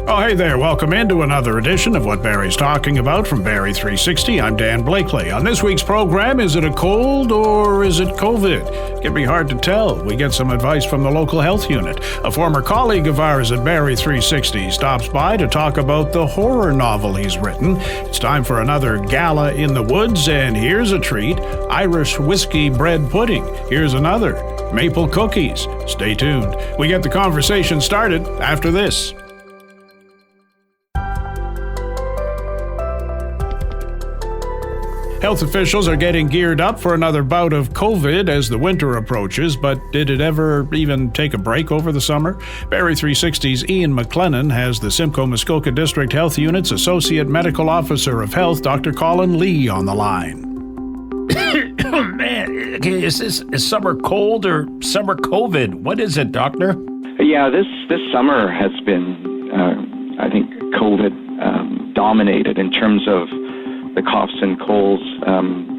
Oh, hey there. Welcome into another edition of What Barrie's Talking About from Barrie 360. I'm Dan Blakely. On this week's program, is it a cold or is it COVID? It can be hard to tell. We get some advice from the local health unit. A former colleague of ours at Barrie 360 stops by to talk about the horror novel he's written. It's time for another Gala in the Woods, and here's a treat: Irish whiskey bread pudding. Here's another: maple cookies. Stay tuned. We get the conversation started after this. Health officials are getting geared up for another bout of COVID as the winter approaches, but did it ever even take a break over the summer? Barrie 360's Ian MacLennan has the Simcoe Muskoka District Health Unit's Associate Medical Officer of Health, Dr. Colin Lee, on the line. Oh, man, is summer cold or summer COVID? What is it, Doctor? Yeah, this summer has been, I think, COVID dominated in terms of the coughs and colds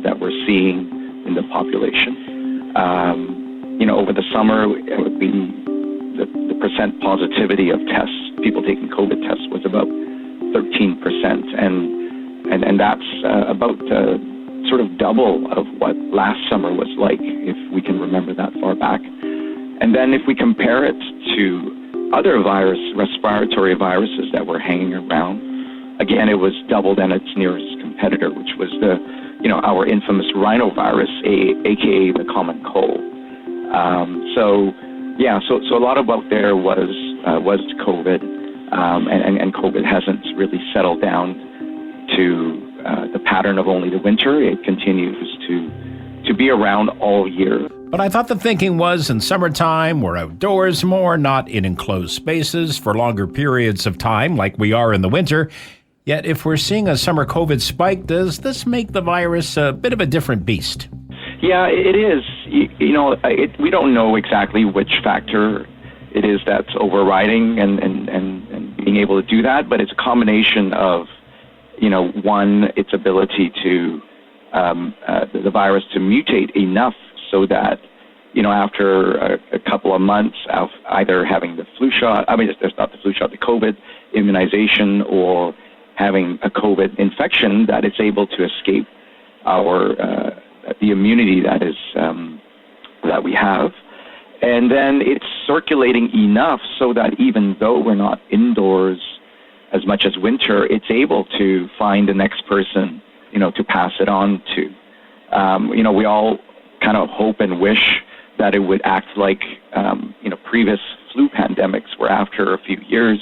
that we're seeing in the population. Over the summer, the percent positivity of tests, people taking COVID tests, was about 13%, and that's about sort of double of what last summer was like, if we can remember that far back. And then if we compare it to other respiratory viruses that were hanging around, again, it was doubled than its nearest competitor, which was our infamous rhinovirus, aka the common cold. So a lot of out there was COVID, and COVID hasn't really settled down to the pattern of only the winter. It continues to be around all year. But I thought the thinking was in summertime, we're outdoors more, not in enclosed spaces for longer periods of time like we are in the winter. Yet if we're seeing a summer COVID spike, does this make the virus a bit of a different beast? Yeah, it is. We don't know exactly which factor it is that's overriding and being able to do that, but it's a combination of, one, its ability to, the virus to mutate enough so that, after a couple of months of either having the flu shot, the COVID immunization, or having a COVID infection, that it's able to escape the immunity that we have. And then it's circulating enough so that even though we're not indoors as much as winter, it's able to find the next person, to pass it on to. We all kind of hope and wish that it would act like, previous flu pandemics, where after a few years,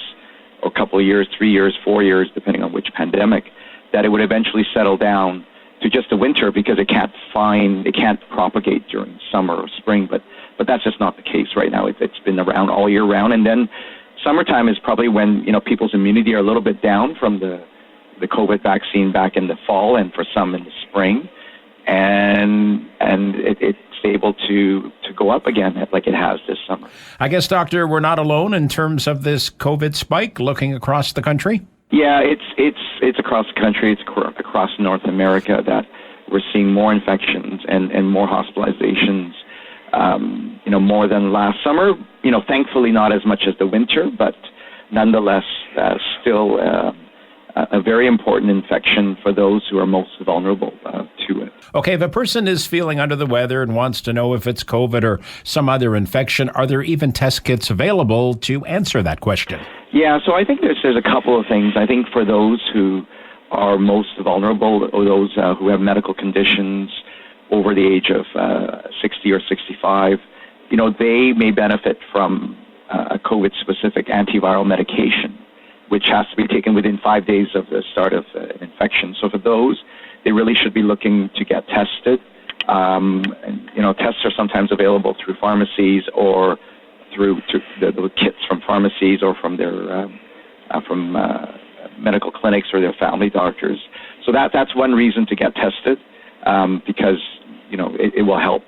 or a couple of years, 3 years, 4 years, depending on which pandemic, that it would eventually settle down to just the winter, because it can't propagate during summer or spring. But that's just not the case right now. It's been around all year round. And then summertime is probably when, people's immunity are a little bit down from the COVID vaccine back in the fall, and for some in the spring. And it's able to go up again like it has this summer. I guess, Doctor, we're not alone in terms of this COVID spike looking across the country? Yeah, it's across the country. It's across North America that we're seeing more infections and more hospitalizations, more than last summer. Thankfully not as much as the winter, but nonetheless still a very important infection for those who are most vulnerable to it. Okay, if a person is feeling under the weather and wants to know if it's COVID or some other infection, are there even test kits available to answer that question? Yeah, so I think there's a couple of things. I think for those who are most vulnerable, or those who have medical conditions over the age of 60 or 65, they may benefit from a COVID-specific antiviral medication, which has to be taken within 5 days of the start of an infection. So for those, they really should be looking to get tested. Tests are sometimes available through pharmacies, or through the kits from pharmacies, or from their medical clinics or their family doctors. So that's one reason to get tested, because it will help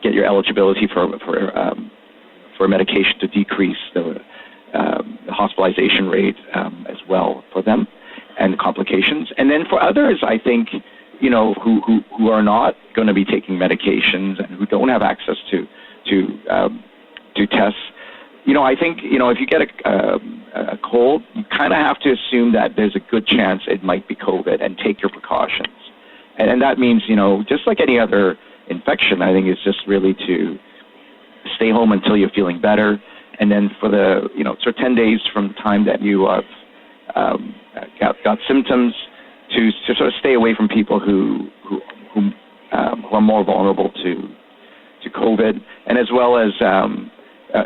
get your eligibility for medication to decrease the hospitalization rate as well for them, and complications. And then for others, I think, who are not going to be taking medications and who don't have access to tests, I think, if you get a cold, you kind of have to assume that there's a good chance it might be COVID and take your precautions. And that means, just like any other infection, I think it's just really to stay home until you're feeling better. And then for the, 10 days from the time that you have got symptoms to sort of stay away from people who are more vulnerable to COVID, and as well as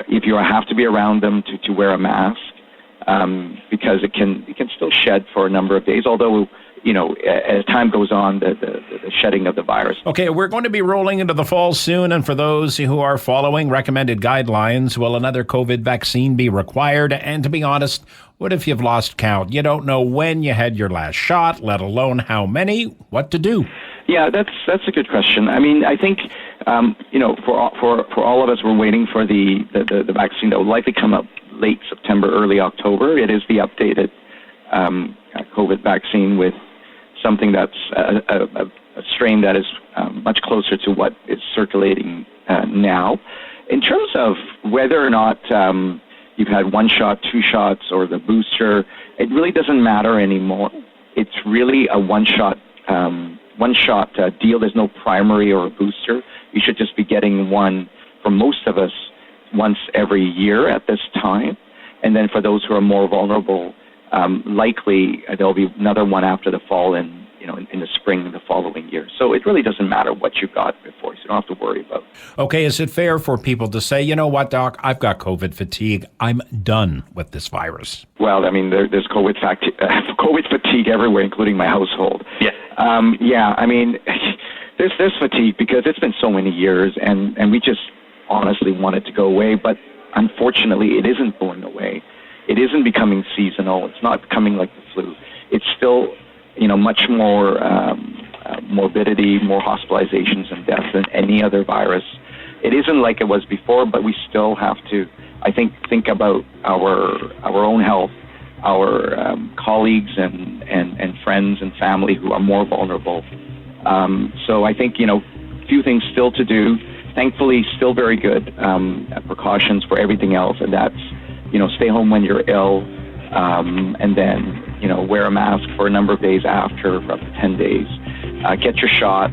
if you have to be around them to wear a mask, because it can still shed for a number of days, although as time goes on, the shedding of the virus. Okay, we're going to be rolling into the fall soon, and for those who are following recommended guidelines, will another COVID vaccine be required? And to be honest, what if you've lost count? You don't know when you had your last shot, let alone how many. What to do? Yeah, that's a good question. I mean, I think for all of us, we're waiting for the vaccine that will likely come up late September, early October. It is the updated COVID vaccine with something that's a strain that is much closer to what is circulating now. In terms of whether or not you've had one shot, two shots, or the booster, it really doesn't matter anymore. It's really a one-shot deal. There's no primary or a booster. You should just be getting one, for most of us, once every year at this time. And then for those who are more vulnerable, likely there'll be another one after the fall in the spring the following year. So it really doesn't matter what you got before, so you don't have to worry about it. Okay, is it fair for people to say, you know what, Doc, I've got COVID fatigue. I'm done with this virus? Well, I mean, there's COVID fatigue everywhere, including my household. Yeah. I mean, there's fatigue because it's been so many years, and we just honestly want it to go away, but unfortunately it isn't going away. It isn't becoming seasonal. It's not becoming like the flu. It's still, much more morbidity, more hospitalizations and deaths than any other virus. It isn't like it was before, but we still have to, I think about our own health, our colleagues and friends and family who are more vulnerable. So I think, few things still to do. Thankfully, still very good precautions for everything else, and that's, stay home when you're ill, and then, wear a mask for a number of days after, for up to 10 days. Get your shot,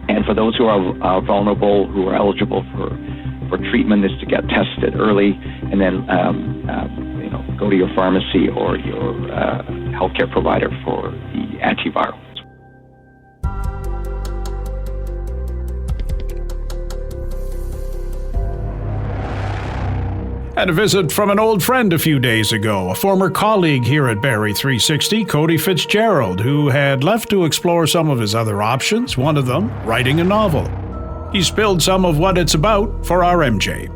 and for those who are vulnerable, who are eligible for treatment, is to get tested early, and then, go to your pharmacy or your healthcare provider for the antiviral. And a visit from an old friend a few days ago, a former colleague here at Barrie 360, Cody Fitzgerald, who had left to explore some of his other options, one of them writing a novel. He spilled some of what it's about for our MJ.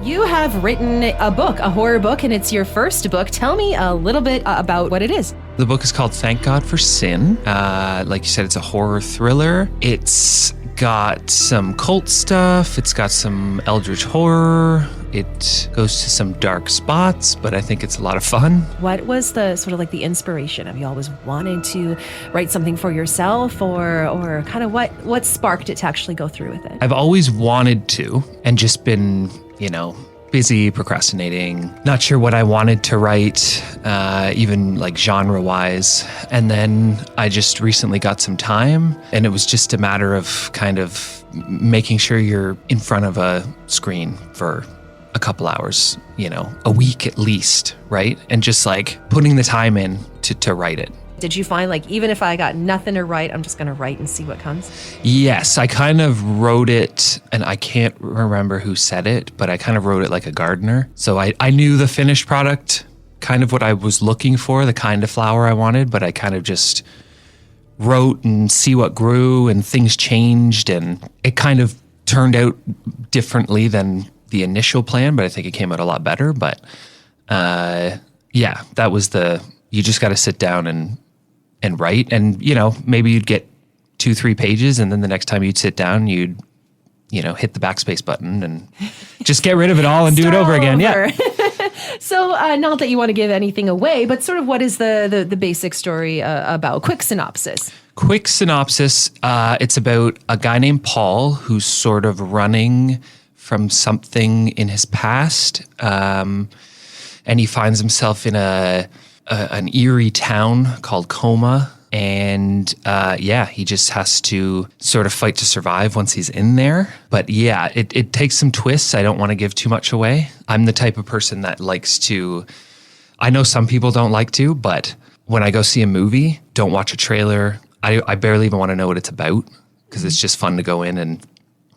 You have written a book, a horror book, and it's your first book. Tell me a little bit about what it is. The book is called Thank God for Sin. Like you said, it's a horror thriller. It's got some cult stuff. It's got some eldritch horror. It goes to some dark spots, but I think it's a lot of fun. What was the sort of like the inspiration? Have you always wanted to write something for yourself, or kind of what sparked it to actually go through with it? I've always wanted to, and just been, busy procrastinating, not sure what I wanted to write, even like genre-wise. And then I just recently got some time, and it was just a matter of kind of making sure you're in front of a screen for a couple hours, a week at least, right? And just like putting the time in to write it. Did you find like, even if I got nothing to write, I'm just going to write and see what comes? Yes, I kind of wrote it, and I can't remember who said it, but I kind of wrote it like a gardener. So I knew the finished product, kind of what I was looking for, the kind of flower I wanted, but I kind of just wrote and see what grew, and things changed, and it kind of turned out differently than the initial plan, but I think it came out a lot better. But that was you just got to sit down and write, and maybe you'd get 2-3 pages, and then the next time you'd sit down, you'd hit the backspace button and just get rid of it all and do it over again. Yeah. So not that you want to give anything away, but sort of what is the basic story about? Quick synopsis. It's about a guy named Paul who's sort of running from something in his past. and he finds himself in an eerie town called Coma. And he just has to sort of fight to survive once he's in there. But yeah, it takes some twists. I don't want to give too much away. I'm the type of person that likes to, I know some people don't like to, but when I go see a movie, don't watch a trailer. I barely even want to know what it's about because it's just fun to go in and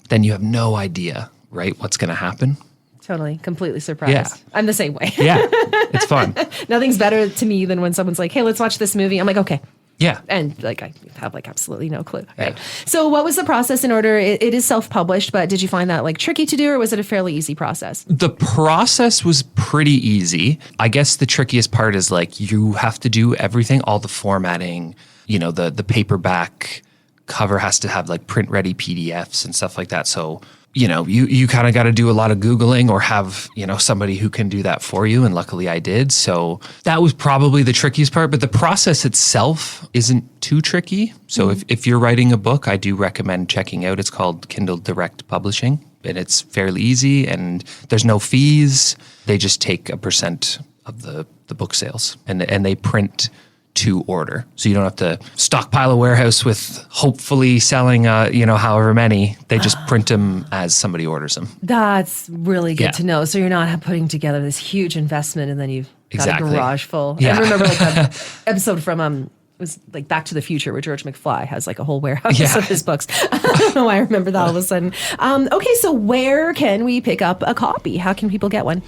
then you have no idea, right, what's going to happen. Totally. Completely surprised. Yeah. I'm the same way. Yeah, it's fun. Nothing's better to me than when someone's like, hey, let's watch this movie. I'm like, okay. Yeah. And like I have like absolutely no clue. Right. Yeah. So what was the process in order? It is self-published, but did you find that like tricky to do or was it a fairly easy process? The process was pretty easy. I guess the trickiest part is like you have to do everything, all the formatting, the paperback cover has to have like print ready PDFs and stuff like that. So, you kind of got to do a lot of Googling or have, somebody who can do that for you. And luckily I did. So that was probably the trickiest part, but the process itself isn't too tricky. So if you're writing a book, I do recommend checking out. It's called Kindle Direct Publishing and it's fairly easy and there's no fees. They just take a % of the book sales and they print to order. So you don't have to stockpile a warehouse with hopefully selling, however many. They just print them as somebody orders them. That's really good to know. So you're not putting together this huge investment and then you've got a garage full. Yeah. I remember like that episode from it was like Back to the Future where George McFly has like a whole warehouse of his books. I don't know why I remember that all of a sudden. Okay, so where can we pick up a copy? How can people get one?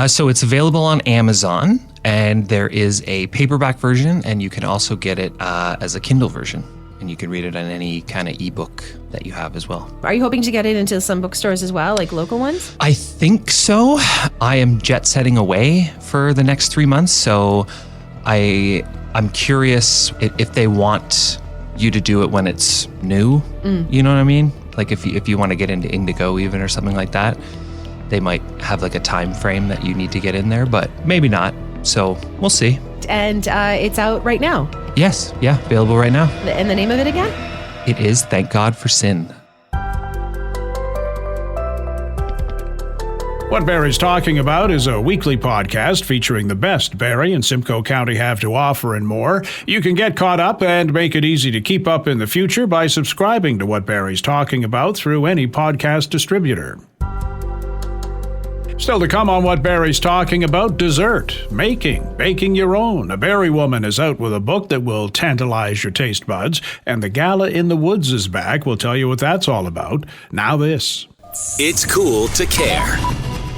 So it's available on Amazon and there is a paperback version and you can also get it as a Kindle version. And you can read it on any kind of ebook that you have as well. Are you hoping to get it into some bookstores as well, like local ones? I think so. I am jet setting away for the next 3 months. So I'm curious if they want you to do it when it's new. You know what I mean? Like if you want to get into Indigo even or something like that, they might have like a time frame that you need to get in there, but maybe not. So we'll see. And it's out right now. Yes. Yeah. Available right now. And the name of it again? It is Thank God for Sin. What Barrie's Talking About is a weekly podcast featuring the best Barrie and Simcoe County have to offer and more. You can get caught up and make it easy to keep up in the future by subscribing to What Barrie's Talking About through any podcast distributor. Still to come on What Barrie's Talking About, dessert, baking your own. A Barrie woman is out with a book that will tantalize your taste buds, and the Gala in the Woods is back. We'll tell you what that's all about. Now this. It's cool to care.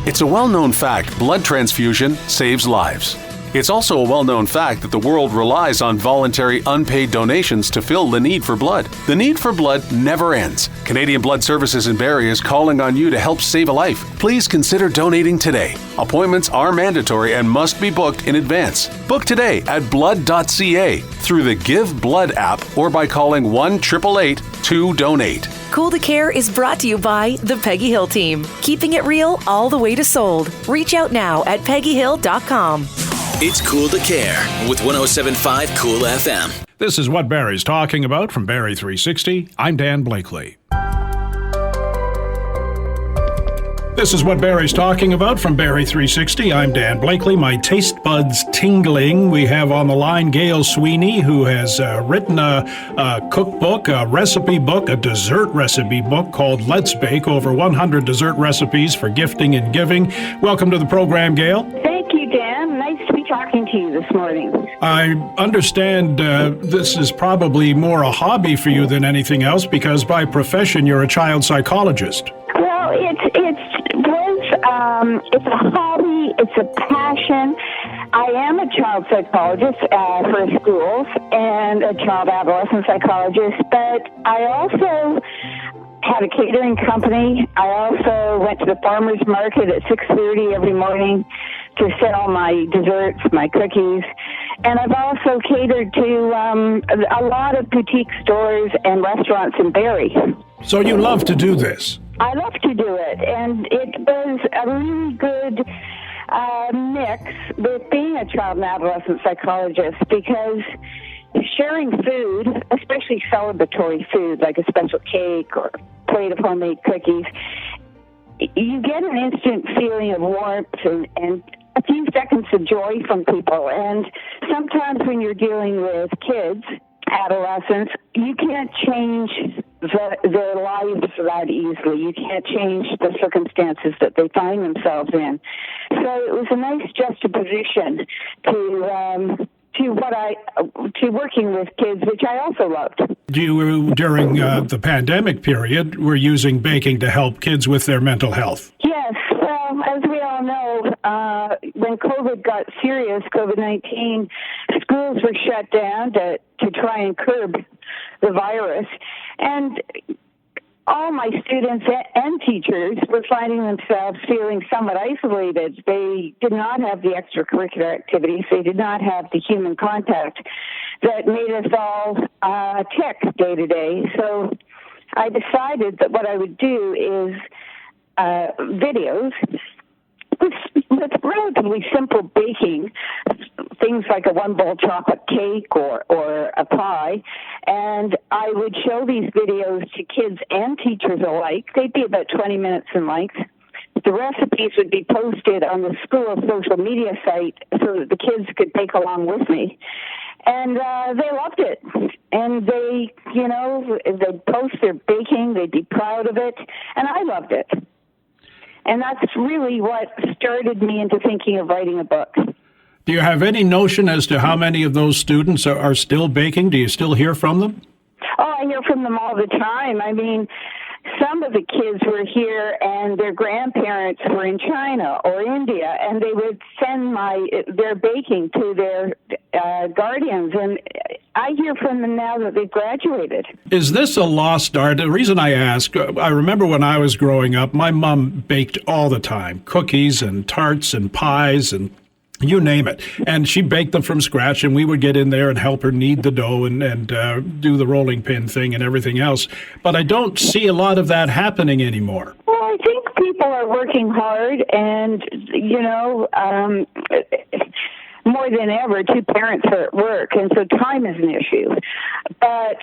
It's a well-known fact blood transfusion saves lives. It's also a well-known fact that the world relies on voluntary unpaid donations to fill the need for blood. The need for blood never ends. Canadian Blood Services in Barrie is calling on you to help save a life. Please consider donating today. Appointments are mandatory and must be booked in advance. Book today at blood.ca through the Give Blood app or by calling 1-888-2-DONATE. Cool to Care is brought to you by the Peggy Hill team. Keeping it real all the way to sold. Reach out now at peggyhill.com. It's cool to care with 107.5 Cool FM. This is What Barrie's Talking About from Barrie 360. I'm Dan Blakely. This is What Barrie's Talking About from Barrie 360. I'm Dan Blakely. My taste buds tingling. We have on the line Gail Sweeney, who has written a cookbook, a recipe book, a dessert recipe book called Let's Bake, over 100 dessert recipes for gifting and giving. Welcome to the program, Gail. Thank you, Dan. Nice to be talking to you this morning. I understand this is probably more a hobby for you than anything else because by profession you're a child psychologist. Well, it's a hobby. It's a passion. I am a child psychologist for schools and a child adolescent psychologist, but I also had a catering company. I also went to the farmer's market at 6:30 every morning to sell my desserts, my cookies. And I've also catered to a lot of boutique stores and restaurants in Barrie. So you love to do this? I love to do it, and it was a really good mix with being a child and adolescent psychologist because sharing food, especially celebratory food like a special cake or a plate of homemade cookies, you get an instant feeling of warmth and a few seconds of joy from people. And sometimes when you're dealing with kids, adolescents, you can't change their lives that easily. You can't change the circumstances that they find themselves in. So it was a nice juxtaposition to working with kids, which I also loved. You, during the pandemic period, were using baking to help kids with their mental health. Yes. Well, as we all know, when COVID got serious, COVID-19, schools were shut down to try and curb the virus. And all my students and teachers were finding themselves feeling somewhat isolated. They did not have the extracurricular activities. They did not have the human contact that made us all tick day to day. So I decided that what I would do is videos with relatively simple baking, things like a one-bowl chocolate cake or a pie, and I would show these videos to kids and teachers alike. They'd be about 20 minutes in length. The recipes would be posted on the school social media site so that the kids could bake along with me. And they loved it. And they'd post their baking, they'd be proud of it, and I loved it. And that's really what started me into thinking of writing a book. Do you have any notion as to how many of those students are still baking? Do you still hear from them? Oh, I hear from them all the time. I mean, some of the kids were here and their grandparents were in China or India, and they would send their baking to their guardians, and I hear from them now that they've graduated. Is this a lost art? The reason I ask, I remember when I was growing up, my mom baked all the time, cookies and tarts and pies and you name it. And she baked them from scratch, and we would get in there and help her knead the dough and do the rolling pin thing and everything else. But I don't see a lot of that happening anymore. Well, I think people are working hard, and, more than ever, two parents are at work, and so time is an issue. But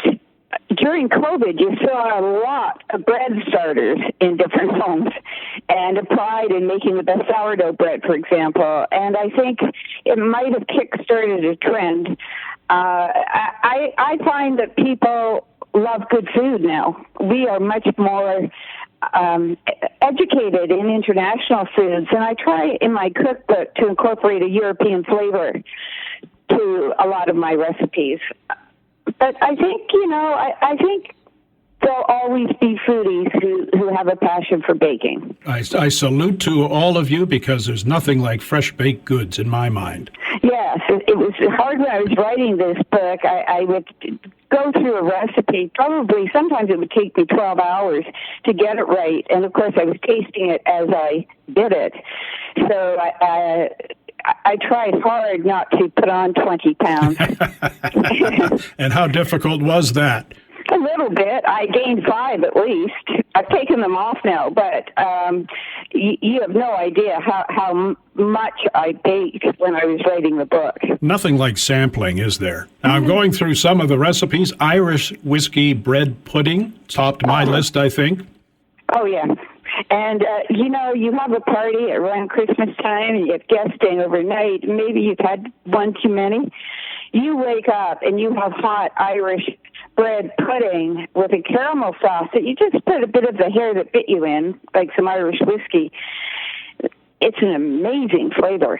during COVID, you saw a lot of bread starters in different homes and a pride in making the best sourdough bread, for example. And I think it might have kick-started a trend. I find that people love good food now. We are much more educated in international foods, and I try in my cookbook to incorporate a European flavor to a lot of my recipes. But I think, I think there'll always be foodies who have a passion for baking. I salute to all of you, because there's nothing like fresh baked goods in my mind. Yes, it was hard when I was writing this book. I would go through a recipe. Probably sometimes it would take me 12 hours to get it right. And, of course, I was tasting it as I did it. So I tried hard not to put on 20 pounds. And how difficult was that? A little bit. I gained 5 at least. I've taken them off now, but you have no idea how much I baked when I was writing the book. Nothing like sampling, is there? Now, I'm going through some of the recipes. Irish whiskey bread pudding topped my list, I think. Oh, yeah. And, you have a party around Christmas time and you have guests staying overnight. Maybe you've had one too many. You wake up and you have hot Irish bread pudding with a caramel sauce that you just put a bit of the hair that bit you in, like some Irish whiskey. It's an amazing flavor.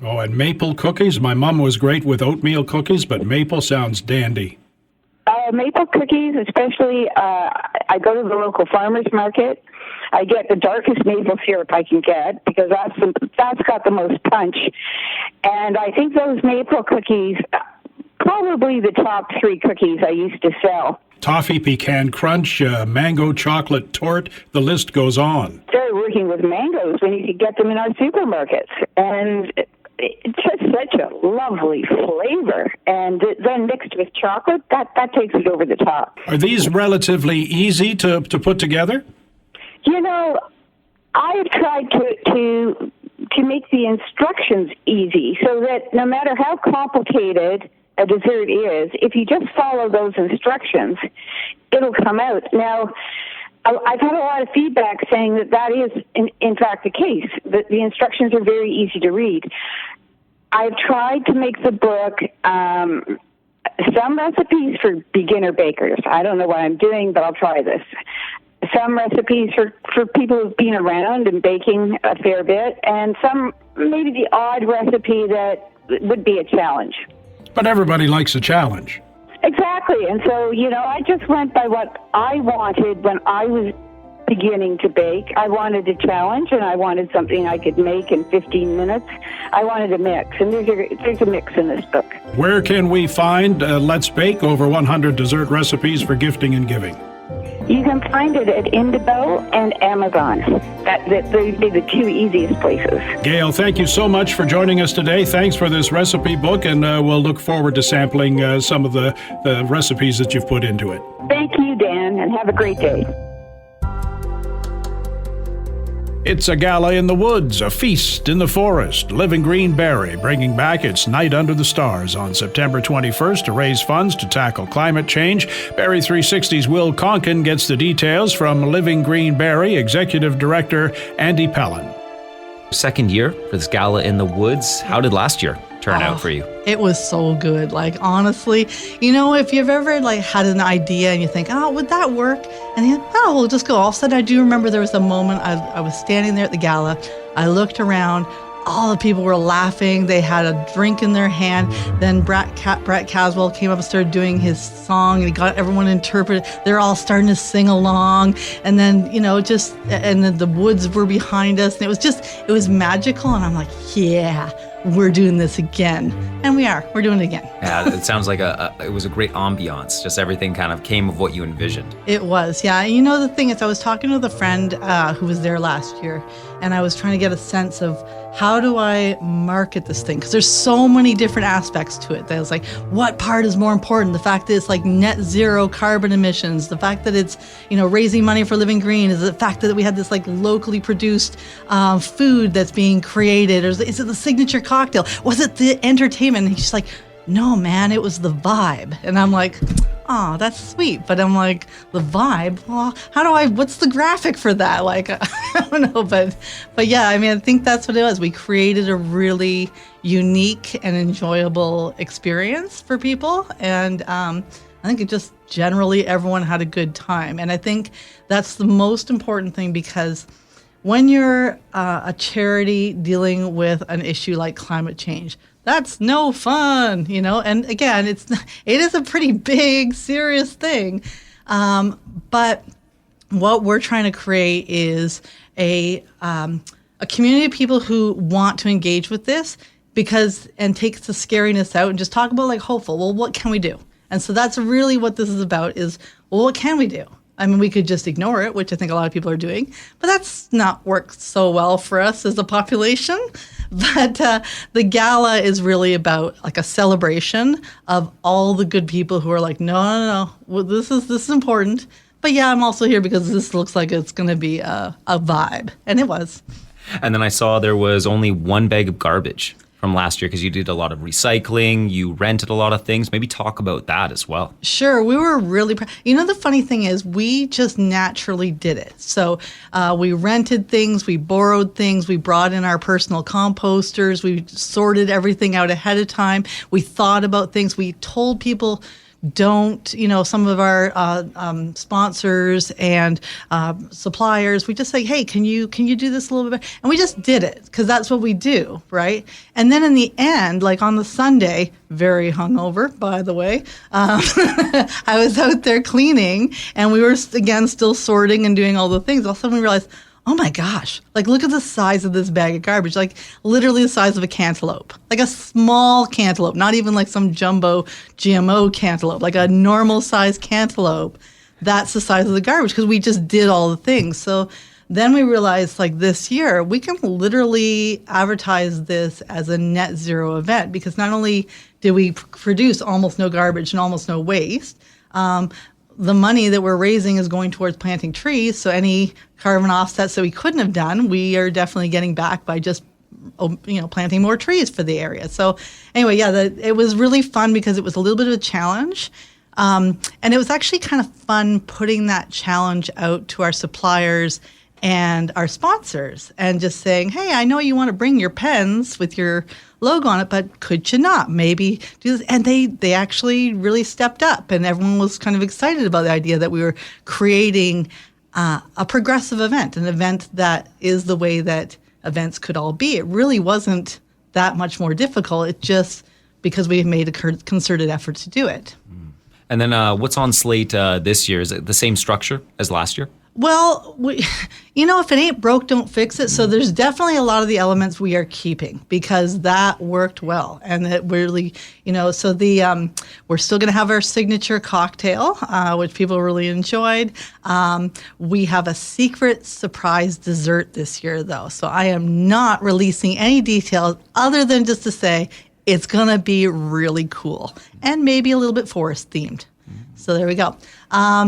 Oh, and maple cookies. My mom was great with oatmeal cookies, but maple sounds dandy. Maple cookies, especially, I go to the local farmer's market. I get the darkest maple syrup I can get because that's got the most punch. And I think those maple cookies, probably the top 3 cookies I used to sell. Toffee pecan crunch, mango chocolate torte, the list goes on. Started working with mangoes when you could get them in our supermarkets. And it's just such a lovely flavor. And then mixed with chocolate, that takes it over the top. Are these relatively easy to put together? I have tried to make the instructions easy so that no matter how complicated a dessert is, if you just follow those instructions, it'll come out. Now, I've had a lot of feedback saying that is, in fact, the case. That the instructions are very easy to read. I've tried to make the book some recipes for beginner bakers. I don't know what I'm doing, but I'll try this. Some recipes for people who've been around and baking a fair bit, and some maybe the odd recipe that would be a challenge. But everybody likes a challenge. Exactly. And so, I just went by what I wanted when I was beginning to bake. I wanted a challenge, and I wanted something I could make in 15 minutes. I wanted a mix, and there's a mix in this book. Where can we find Let's Bake, over 100 dessert recipes for gifting and giving? You can find it at Indigo and Amazon. They'd be the two easiest places. Gail, thank you so much for joining us today. Thanks for this recipe book, and we'll look forward to sampling some of the recipes that you've put into it. Thank you, Dan, and have a great day. It's a gala in the woods, a feast in the forest. Living Green Barrie bringing back its Night Under the Stars on September 21st to raise funds to tackle climate change. Barrie 360's Will Conkin gets the details from Living Green Barrie Executive Director Andy Pellin. Second year for this gala in the woods. How did last year turn out for you? It was so good. Like, honestly, if you've ever had an idea and you think, oh, would that work? And you, we'll just go. All of a sudden, I do remember there was a moment I was standing there at the gala. I looked around. All the people were laughing. They had a drink in their hand. Then Brett Caswell came up and started doing his song, and he got everyone to interpret it. They're all starting to sing along. And then, and then the woods were behind us. And it was magical. And I'm like, yeah, we're doing this again. And we're doing it again. Yeah, it sounds like it was a great ambiance. Just everything kind of came of what you envisioned. It was, yeah. And the thing is, I was talking with a friend who was there last year, and I was trying to get a sense of how do I market this thing? Because there's so many different aspects to it. That was like, what part is more important? The fact that it's like net zero carbon emissions, the fact that it's, raising money for Living Green, is the fact that we had this like locally produced food that's being created, or is it the signature cocktail? Was it the entertainment? And he's just like, no, man, it was the vibe. And I'm like, oh, that's sweet. But I'm like, the vibe? Well, what's the graphic for that? Like, I don't know. But yeah, I think that's what it was. We created a really unique and enjoyable experience for people. And I think it just generally everyone had a good time. And I think that's the most important thing, because when you're a charity dealing with an issue like climate change, that's no fun, And again, it is a pretty big, serious thing. But what we're trying to create is a community of people who want to engage with this and take the scariness out and just talk about like hopeful. Well, what can we do? And so that's really what this is about. Is, well, what can we do? We could just ignore it, which I think a lot of people are doing, but that's not worked so well for us as a population. But the gala is really about like a celebration of all the good people who are like, no, well, this is important. But yeah, I'm also here because this looks like it's going to be a vibe. And it was. And then I saw there was only one bag of garbage from last year because you did a lot of recycling, you rented a lot of things. Maybe talk about that as well. Sure. We were really the funny thing is we just naturally did it. So we rented things, we borrowed things, we brought in our personal composters, we sorted everything out ahead of time. We thought about things. We told people, don't, some of our sponsors and suppliers, we just say, hey, can you do this a little bit better? And we just did it because that's what we do, right? And then in the end, like on the Sunday, very hungover, by the way, I was out there cleaning, and we were, again, still sorting and doing all the things. All of a sudden we realized, oh my gosh, like look at the size of this bag of garbage, like literally the size of a cantaloupe, like a small cantaloupe, not even like some jumbo GMO cantaloupe, like a normal size cantaloupe. That's the size of the garbage because we just did all the things. So then we realized like this year, we can literally advertise this as a net zero event because not only did we produce almost no garbage and almost no waste, the money that we're raising is going towards planting trees. So any carbon offsets that we couldn't have done, we are definitely getting back by just, planting more trees for the area. So anyway, yeah, it was really fun because it was a little bit of a challenge. And it was actually kind of fun putting that challenge out to our suppliers and our sponsors and just saying, hey, I know you want to bring your pens with your logo on it, but could you not maybe do this? And they actually really stepped up, and everyone was kind of excited about the idea that we were creating a progressive event, an event that is the way that events could all be. It really wasn't that much more difficult. It just because we made a concerted effort to do it. And then what's on slate this year? Is it the same structure as last year? Well, if it ain't broke, don't fix it. So there's definitely a lot of the elements we are keeping because that worked well. And it really, so we're still going to have our signature cocktail, which people really enjoyed. We have a secret surprise dessert this year, though. So I am not releasing any details other than just to say it's going to be really cool and maybe a little bit forest themed. So there we go.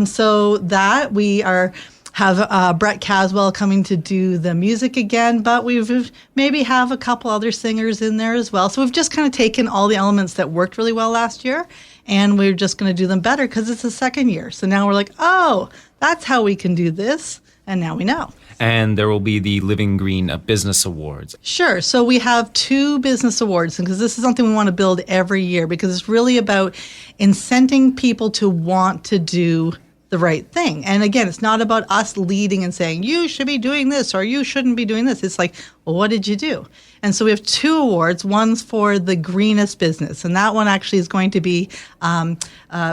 So that we have Brett Caswell coming to do the music again, but we've maybe have a couple other singers in there as well. So we've just kind of taken all the elements that worked really well last year, and we're just going to do them better because it's the second year. So now we're like, oh, that's how we can do this, and now we know. And there will be the Living Green Business Awards. Sure. So we have 2 business awards because this is something we want to build every year because it's really about incenting people to want to do the right thing. And again, it's not about us leading and saying, you should be doing this or you shouldn't be doing this. It's like, well, what did you do? And so we have 2 awards. One's for the greenest business. And that one actually is going to be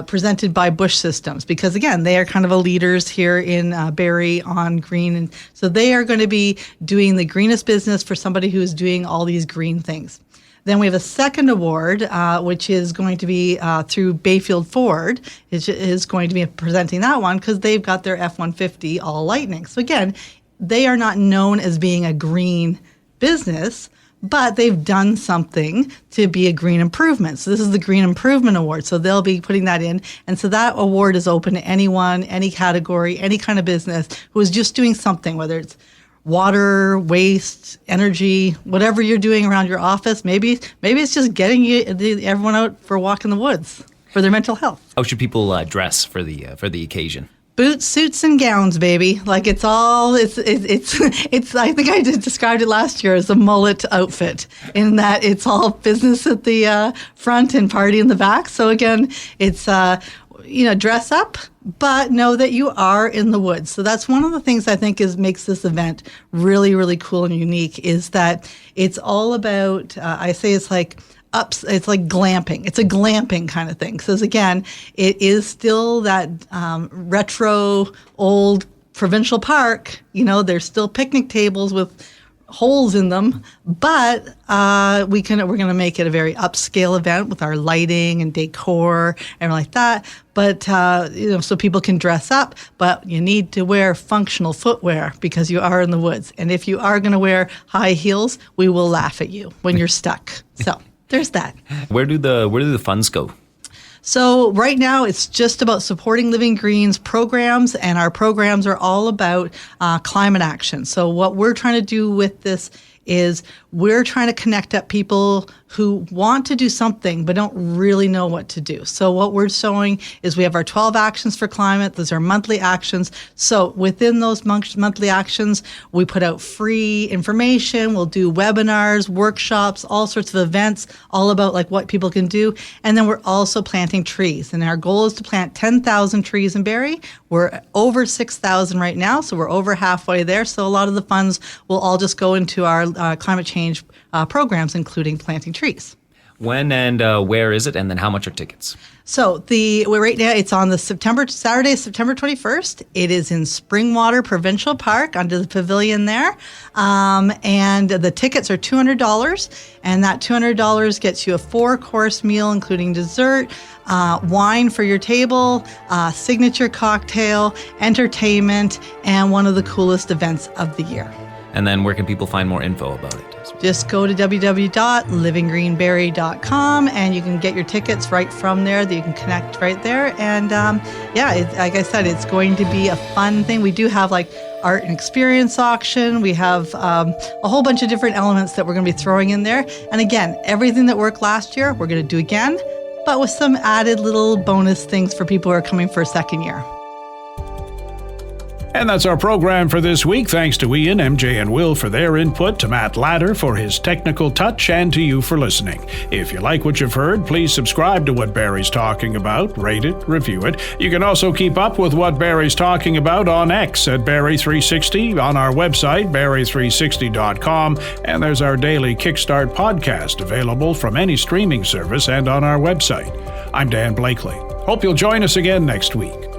presented by Bush Systems because, again, they are kind of a leaders here in Barrie on green. And so they are going to be doing the greenest business for somebody who is doing all these green things. Then we have a second award, which is going to be through Bayfield Ford, is going to be presenting that one because they've got their F-150 all lightning. So again, they are not known as being a green business, but they've done something to be a green improvement. So this is the Green Improvement Award. So they'll be putting that in. And so that award is open to anyone, any category, any kind of business who is just doing something, whether it's water, waste, energy, whatever you're doing around your office. Maybe it's just getting everyone out for a walk in the woods for their mental health. How should people dress for the occasion? Boots, suits, and gowns, baby. Like it's I think I described it last year as a mullet outfit in that it's all business at the front and party in the back. So again, it's dress up, but know that you are in the woods. So that's one of the things I think makes this event really, really cool and unique is that it's all about, I say it's like glamping. It's a glamping kind of thing. Because again, it is still that retro old provincial park. There's still picnic tables with holes in them, but we're going to make it a very upscale event with our lighting and decor and like that. But so people can dress up, but you need to wear functional footwear because you are in the woods. And if you are going to wear high heels, we will laugh at you when you're stuck. So there's that. Where do the funds go? So right now it's just about supporting Living Green's programs, and our programs are all about climate action. So what we're trying to do with this is we're trying to connect up people who want to do something but don't really know what to do. So what we're showing is we have our 12 actions for climate. Those are monthly actions. So within those monthly actions, we put out free information. We'll do webinars, workshops, all sorts of events, all about like what people can do. And then we're also planting trees. And our goal is to plant 10,000 trees in Barrie. We're over 6,000 right now, so we're over halfway there. So a lot of the funds will all just go into our climate change programs, including planting trees. When and where is it, and then how much are tickets? So right now it's on Saturday, September 21st. It is in Springwater Provincial Park under the pavilion there. And the tickets are $200. And that $200 gets you a 4-course meal, including dessert, wine for your table, signature cocktail, entertainment, and one of the coolest events of the year. And then where can people find more info about it? Just go to www.livinggreenbarrie.com and you can get your tickets right from there. That you can connect right there. And like I said, it's going to be a fun thing. We do have like art and experience auction. We have a whole bunch of different elements that we're going to be throwing in there. And again, everything that worked last year, we're going to do again. but with some added little bonus things for people who are coming for a second year. And that's our program for this week. Thanks to Ian, MJ, and Will for their input, to Matt Ladder for his technical touch, and to you for listening. If you like what you've heard, please subscribe to What Barrie's Talking About, rate it, review it. You can also keep up with What Barrie's Talking About on X at Barrie360, on our website, Barrie360.com, and there's our daily Kickstart podcast available from any streaming service and on our website. I'm Dan Blakely. Hope you'll join us again next week.